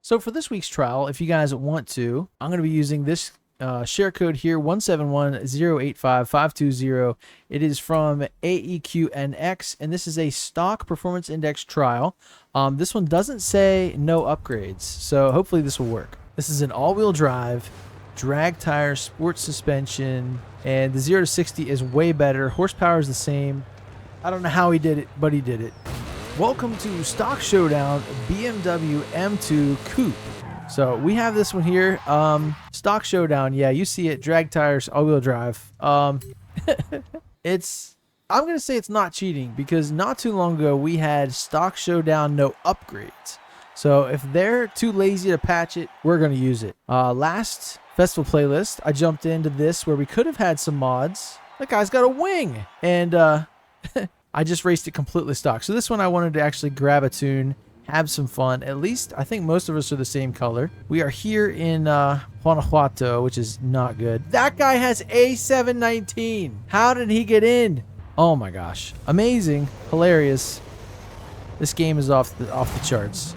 So for this week's trial, if you guys want to, I'm going to be using this share code here, 171085520. It is from AEQNX, and this is a stock performance index trial. This one doesn't say no upgrades, so hopefully this will work. This is an all-wheel drive, drag tire, sports suspension, and the 0 to 60 is way better. Horsepower is the same. I don't know how he did it, but he did it. Welcome to Stock Showdown BMW M2 Coupe. So we have this one here. Stock Showdown. Yeah, you see it. Drag tires, all-wheel drive. I'm going to say it's not cheating because not too long ago we had Stock Showdown no upgrades. So if they're too lazy to patch it, we're going to use it. Last festival playlist, I jumped into this where we could have had some mods. That guy's got a wing. And I just raced it completely stock. So this one I wanted to actually grab a tune, have some fun. At least I think most of us are the same color. We are here in Guanajuato, which is not good. That guy has A719. How did he get in? Oh my gosh. Amazing. Hilarious. This game is off the charts.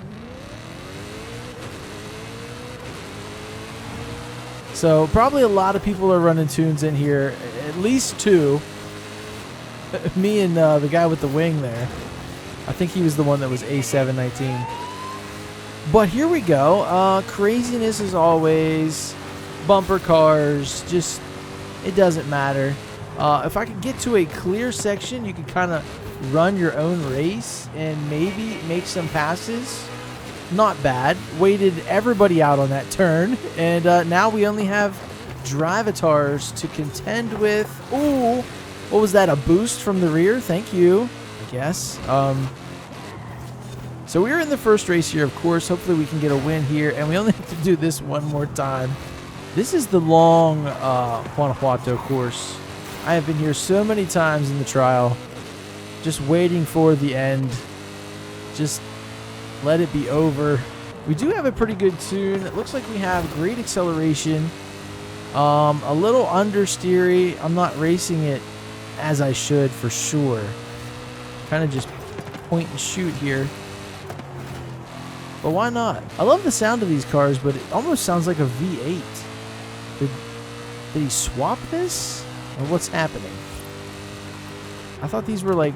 So probably a lot of people are running tunes in here. At least two. Me and the guy with the wing there. I think he was the one that was A719. But here we go. Craziness as always. Bumper cars. Just, it doesn't matter. If I could get to a clear section, you could kind of run your own race and maybe make some passes. Not bad. Waited everybody out on that turn. And now we only have drivatars to contend with. Ooh. What was that? A boost from the rear? Thank you, I guess. So we're in the first race here, of course. Hopefully we can get a win here. And we only have to do this one more time. This is the long Guanajuato course. I have been here so many times in the trial. Just waiting for the end. Just let it be over. We do have a pretty good tune. It looks like we have great acceleration. A little understeery. I'm not racing it as I should for sure. Kind of just point and shoot here. But why not? I love the sound of these cars, but it almost sounds like a V8. Did he swap this? Or what's happening? I thought these were like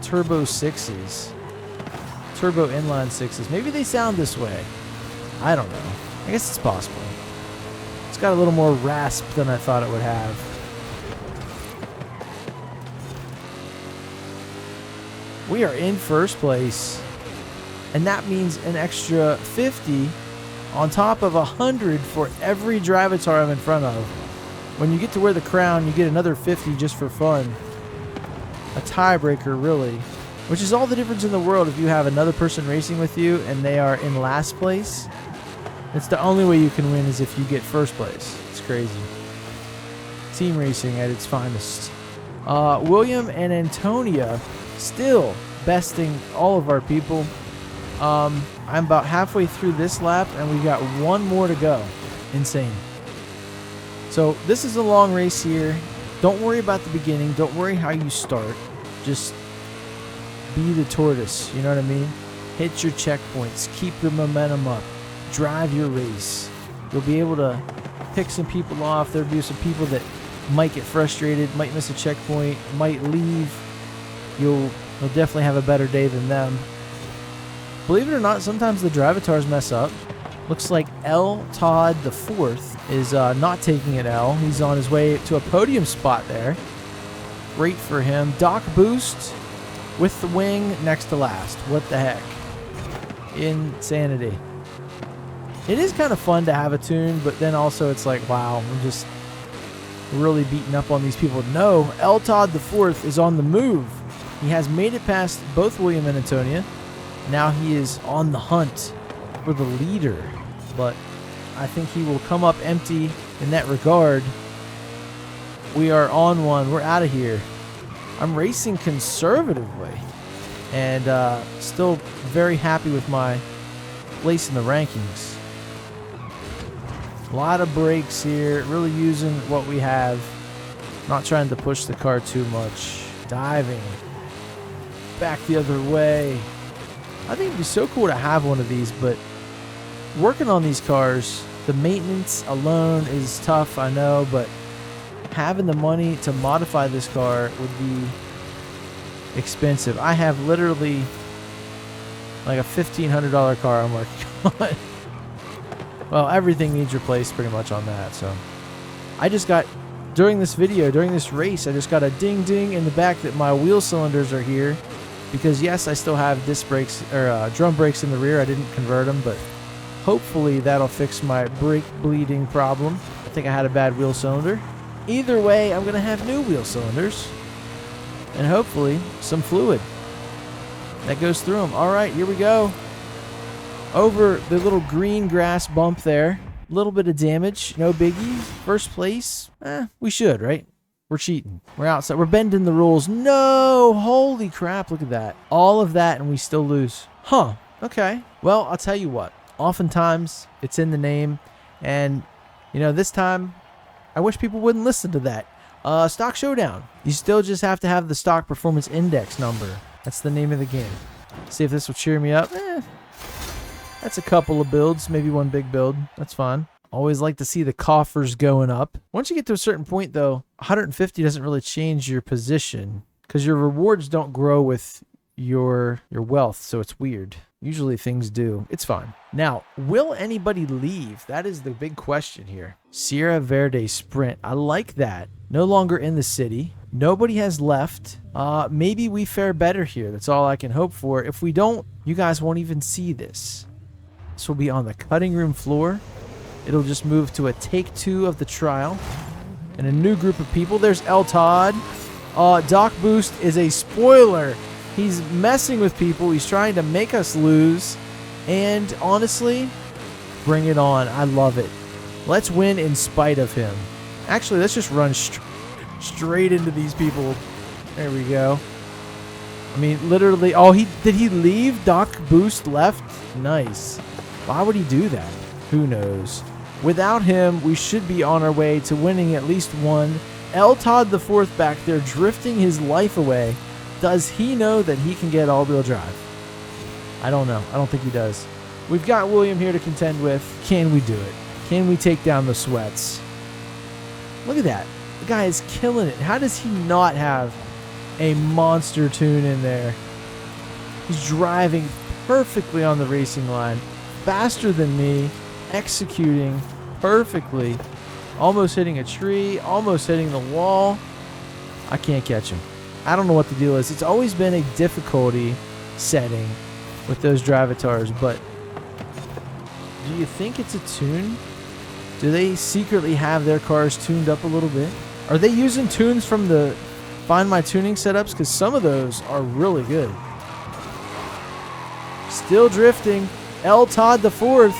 turbo 6s. Turbo inline 6s. Maybe they sound this way. I don't know. I guess it's possible. It's got a little more rasp than I thought it would have. We are in first place, and that means an extra 50 on top of 100 for every drivatar I'm in front of. When you get to wear the crown, you get another 50 just for fun. A tiebreaker, really, which is all the difference in the world if you have another person racing with you and they are in last place. It's the only way you can win is if you get first place. It's crazy. Team racing at its finest. William and Antonia still besting all of our people. I'm about halfway through this lap and we got one more to go. Insane. So this is a long race here. Don't worry about the beginning. Don't worry how you start. Just be the tortoise. You know what I mean? Hit your checkpoints. Keep your momentum up. Drive your race. You'll be able to pick some people off. There'll be some people that might get frustrated, might miss a checkpoint, might leave. You'll definitely have a better day than them. Believe it or not, sometimes the drivatars mess up. Looks like L. Todd the Fourth is not taking an L. He's on his way to a podium spot there. Great for him. Doc Boost with the wing next to last. What the heck? Insanity. It is kind of fun to have a tune, but then also it's like, wow, I'm just really beating up on these people. No, L. Todd the Fourth is on the move. He has made it past both William and Antonia. Now he is on the hunt for the leader. But I think he will come up empty in that regard. We are on one. We're out of here. I'm racing conservatively. And still very happy with my place in the rankings. A lot of brakes here. Really using what we have. Not trying to push the car too much. Diving. Back the other way. I think it'd be so cool to have one of these, but working on these cars, the maintenance alone is tough, I know, but having the money to modify this car would be expensive. I have literally like a $1,500 car I'm working on. Well, everything needs replaced pretty much on that. So I just got, during this video, during this race, I just got a ding ding in the back that my wheel cylinders are here. Because yes, I still have disc brakes or drum brakes in the rear. I didn't convert them, but hopefully that'll fix my brake bleeding problem. I think I had a bad wheel cylinder. Either way, I'm going to have new wheel cylinders. And hopefully some fluid that goes through them. All right, here we go. Over the little green grass bump there. A little bit of damage. No biggie. First place. We should, right? We're cheating. We're outside. We're bending the rules. No! Holy crap, look at that. All of that and we still lose. Huh. Okay. Well, I'll tell you what. Oftentimes, it's in the name. And, you know, this time, I wish people wouldn't listen to that. Stock Showdown. You still just have to have the stock performance index number. That's the name of the game. See if this will cheer me up. That's a couple of builds. Maybe one big build. That's fine. Always like to see the coffers going up. Once you get to a certain point, though, 150 doesn't really change your position because your rewards don't grow with your wealth, so it's weird. Usually things do. It's fine. Now, will anybody leave? That is the big question here. Sierra Verde Sprint. I like that. No longer in the city. Nobody has left. Maybe we fare better here. That's all I can hope for. If we don't, you guys won't even see this. This will be on the cutting room floor. It'll just move to a take 2 of the trial. And a new group of people. There's El Todd. Doc Boost is a spoiler. He's messing with people. He's trying to make us lose. And honestly, bring it on. I love it. Let's win in spite of him. Actually, let's just run straight into these people. There we go. I mean, literally. Oh, did he leave? Doc Boost left? Nice. Why would he do that? Who knows? Without him, we should be on our way to winning at least one. El Todd the fourth back there drifting his life away. Does he know that he can get all-wheel drive? I don't know. I don't think he does. We've got William here to contend with. Can we do it? Can we take down the sweats? Look at that. The guy is killing it. How does he not have a monster tune in there? He's driving perfectly on the racing line. Faster than me. Executing perfectly. Almost hitting a tree. Almost hitting the wall. I can't catch him. I don't know what the deal is. It's always been a difficulty setting with those drivatars, but do you think it's a tune? Do they secretly have their cars tuned up a little bit? Are they using tunes from the Find My Tuning setups? Because some of those are really good. Still drifting. El Todd the fourth.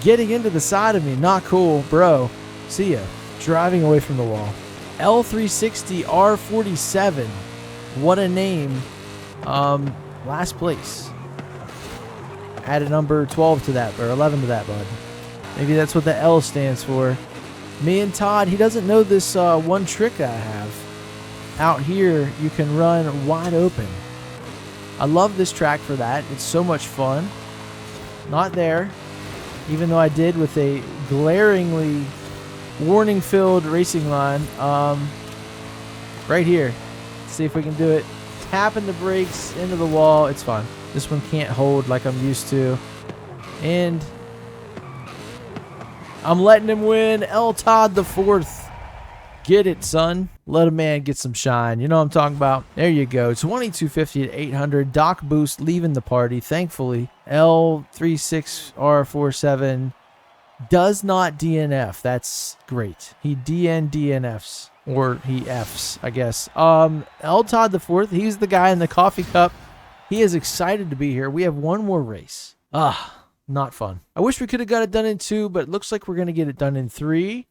Getting into the side of me. Not cool. Bro, see ya. Driving away from the wall. L360 R47. What a name. Last place. Add a number 12 to that, or 11 to that, bud. Maybe that's what the L stands for. Me and Todd, he doesn't know this one trick I have. Out here, you can run wide open. I love this track for that. It's so much fun. Not there. Even though I did with a glaringly warning-filled racing line. Right here. Let's see if we can do it. Tapping the brakes into the wall. It's fine. This one can't hold like I'm used to. And I'm letting him win. El Todd the fourth. Get it, son. Let a man get some shine. You know what I'm talking about? There you go. 2250 to 800. Doc Boost leaving the party. Thankfully, L36R47 does not DNF. That's great. He DNFs. Or he Fs, I guess. El Todd the fourth. He's the guy in the coffee cup. He is excited to be here. We have one more race. Not fun. I wish we could have got it done in 2, but it looks like we're going to get it done in 3.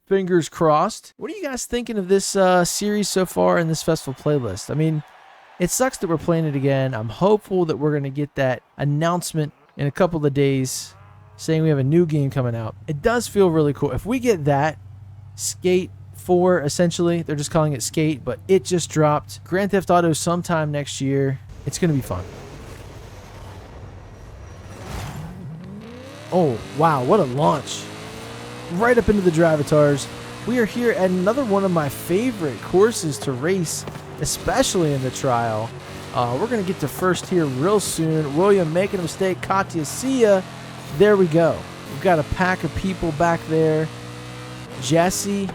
Fingers crossed. What are you guys thinking of this series so far in this festival playlist? I mean, it sucks that we're playing it again. I'm hopeful that we're going to get that announcement in a couple of days saying we have a new game coming out. It does feel really cool. If we get that, Skate 4, essentially, they're just calling it Skate, but it just dropped. Grand Theft Auto sometime next year. It's going to be fun. Oh, wow, what a launch. Right up into the Drivatars. We are here at another one of my favorite courses to race, especially in the trial. We're going to get to first here real soon. William making a mistake. Katya, see ya. There we go. We've got a pack of people back there. Jesse,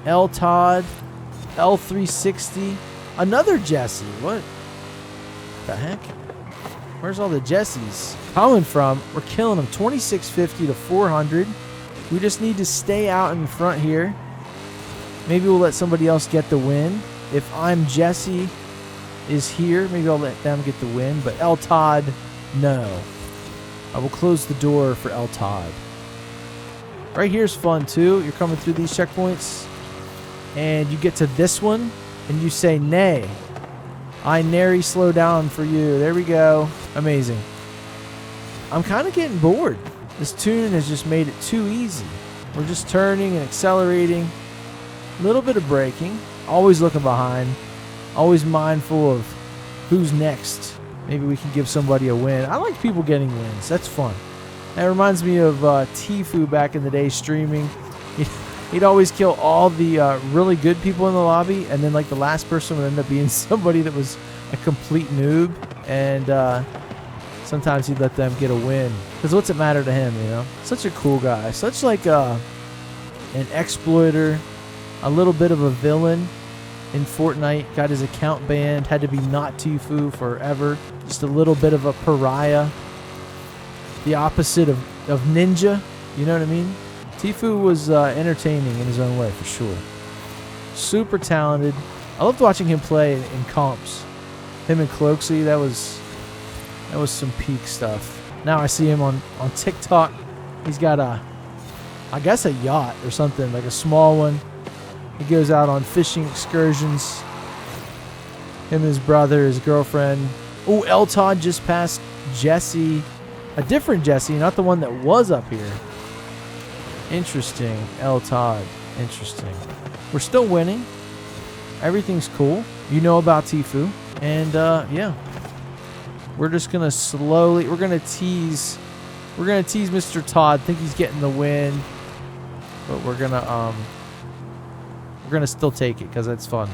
L. Todd, L360, another Jesse. What the heck? Where's all the Jessies coming from? We're killing them. 2650 to 400. We just need to stay out in front here. Maybe we'll let somebody else get the win. If I'm Jesse is here, maybe I'll let them get the win. But L. Todd, no. I will close the door for L. Todd. Right here's fun too. You're coming through these checkpoints and you get to this one and you say, nay, I nary slow down for you. There we go. Amazing. I'm kind of getting bored. This tune has just made it too easy. We're just turning and accelerating. A little bit of braking. Always looking behind. Always mindful of who's next. Maybe we can give somebody a win. I like people getting wins. That's fun. That reminds me of Tfue back in the day streaming. He'd always kill all the really good people in the lobby, and then like the last person would end up being somebody that was a complete noob, and sometimes he'd let them get a win. Because what's it matter to him, you know? Such a cool guy. Such like an exploiter, a little bit of a villain in Fortnite. Got his account banned, had to be not Tfue forever. Just a little bit of a pariah. The opposite of ninja, you know what I mean? Tfue was entertaining in his own way, for sure. Super talented. I loved watching him play in comps. Him and Cloaksy, that was some peak stuff. Now I see him on TikTok. He's got I guess a yacht or something, like a small one. He goes out on fishing excursions. Him and his brother, his girlfriend. Oh, L. Todd just passed Jesse. A different Jesse, not the one that was up here. Interesting. L. Todd. Interesting. We're still winning. Everything's cool. You know about Tfue. And, yeah. We're just going to slowly... We're going to tease Mr. Todd. Think he's getting the win. But we're going to, we're going to still take it because it's fun.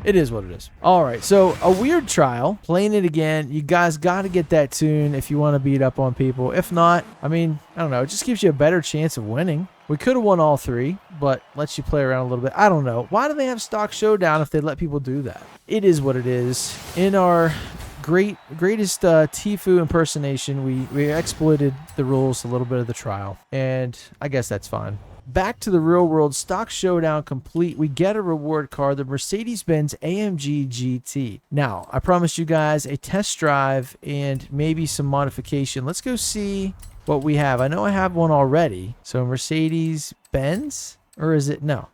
It is what it is. All right, so a weird trial. Playing it again. You guys got to get that tune if you want to beat up on people. If not, I mean, I don't know. It just gives you a better chance of winning. We could have won all three, but lets you play around a little bit. I don't know. Why do they have stock showdown if they let people do that? It is what it is. In our greatest Tfue impersonation, we exploited the rules a little bit of the trial, and I guess that's fine. Back to the real world. Stock showdown complete. We get a reward card, the Mercedes-Benz AMG GT. Now, I promised you guys a test drive and maybe some modification. Let's go see what we have. I know I have one already. So Mercedes-Benz, or is it? No,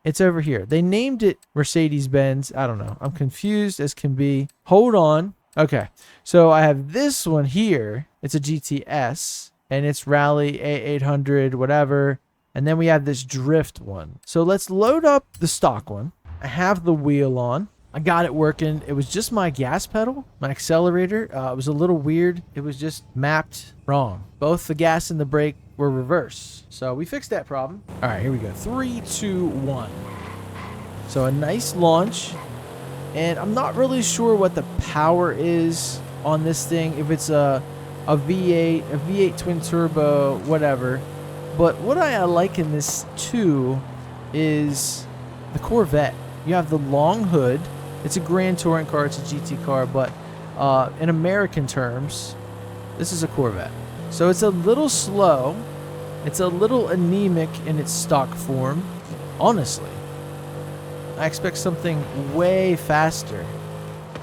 it's over here. They named it Mercedes-Benz. I don't know. I'm confused as can be. Hold on. Okay, so I have this one here. It's a GT S, and it's Rally A800, whatever. And then we have this drift one. So let's load up the stock one. I have the wheel on. I got it working. It was just my gas pedal, my accelerator. It was a little weird. It was just mapped wrong. Both the gas and the brake were reverse. So we fixed that problem. All right, here we go. 3, 2, 1. So a nice launch. And I'm not really sure what the power is on this thing. If it's a V8 twin turbo, whatever. But what I like in this too is the Corvette. You have the long hood. It's a Grand Touring car. It's a GT car. But in American terms, this is a Corvette. So it's a little slow. It's a little anemic in its stock form. Honestly, I expect something way faster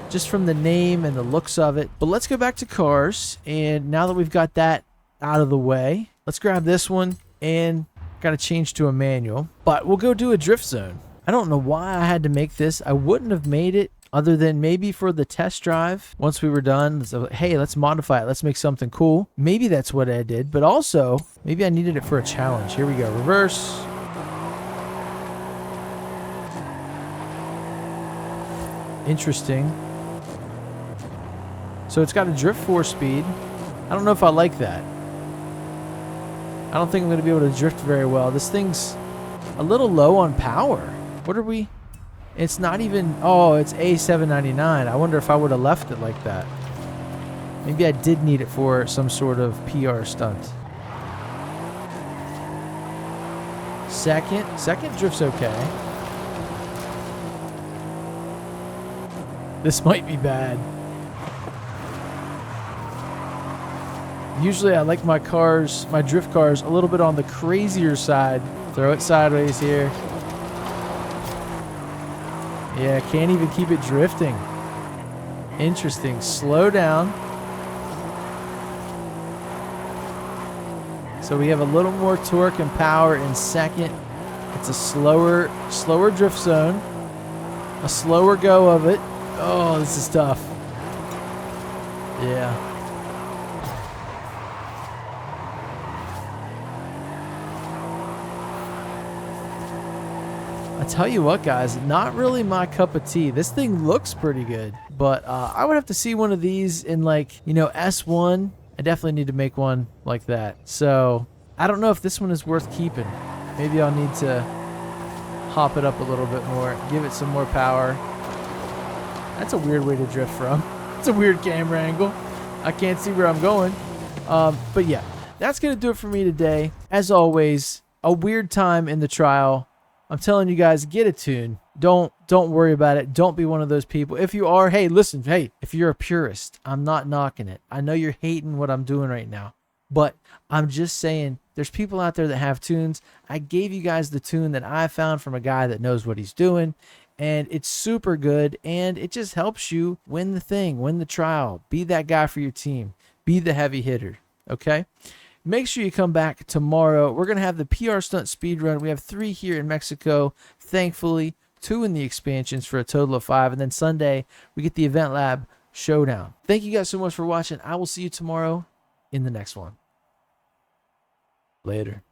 just from the name and the looks of it. But let's go back to cars. And now that we've got that out of the way, let's grab this one. And got to change to a manual, but we'll go do a drift zone. I don't know why I had to make this. I wouldn't have made it other than maybe for the test drive. Once we were done, so, hey, let's modify it. Let's make something cool. Maybe that's what I did, but also maybe I needed it for a challenge. Here we go. Reverse. Interesting. So it's got a drift 4 speed. I don't know if I like that. I don't think I'm going to be able to drift very well. This thing's a little low on power. What are we? It's not even... Oh, it's A799. I wonder if I would have left it like that. Maybe I did need it for some sort of PR stunt. Second drift's okay. This might be bad. Usually I like my cars, my drift cars, a little bit on the crazier side. Throw it sideways here. Yeah, can't even keep it drifting. Interesting. Slow down. So we have a little more torque and power in second. It's a slower drift zone. A slower go of it. Oh, this is tough. Yeah. I tell you what, guys, not really my cup of tea. This thing looks pretty good, but I would have to see one of these in, like, you know, S1. I definitely need to make one like that. So I don't know if this one is worth keeping. Maybe I'll need to hop it up a little bit more, give it some more power. That's a weird way to drift from. It's a weird camera angle. I can't see where I'm going. But yeah, that's going to do it for me today. As always, a weird time in the trial. I'm telling you guys, get a tune. Don't worry about it. Don't be one of those people. If you are, hey, listen, hey, if you're a purist, I'm not knocking it. I know you're hating what I'm doing right now, but I'm just saying there's people out there that have tunes. I gave you guys the tune that I found from a guy that knows what he's doing, and it's super good, and it just helps you win the thing, win the trial, be that guy for your team, be the heavy hitter, okay? Make sure you come back tomorrow. We're going to have the PR Stunt Speed Run. We have 3 here in Mexico, thankfully, 2 in the expansions for a total of 5. And then Sunday, we get the Event Lab Showdown. Thank you guys so much for watching. I will see you tomorrow in the next one. Later.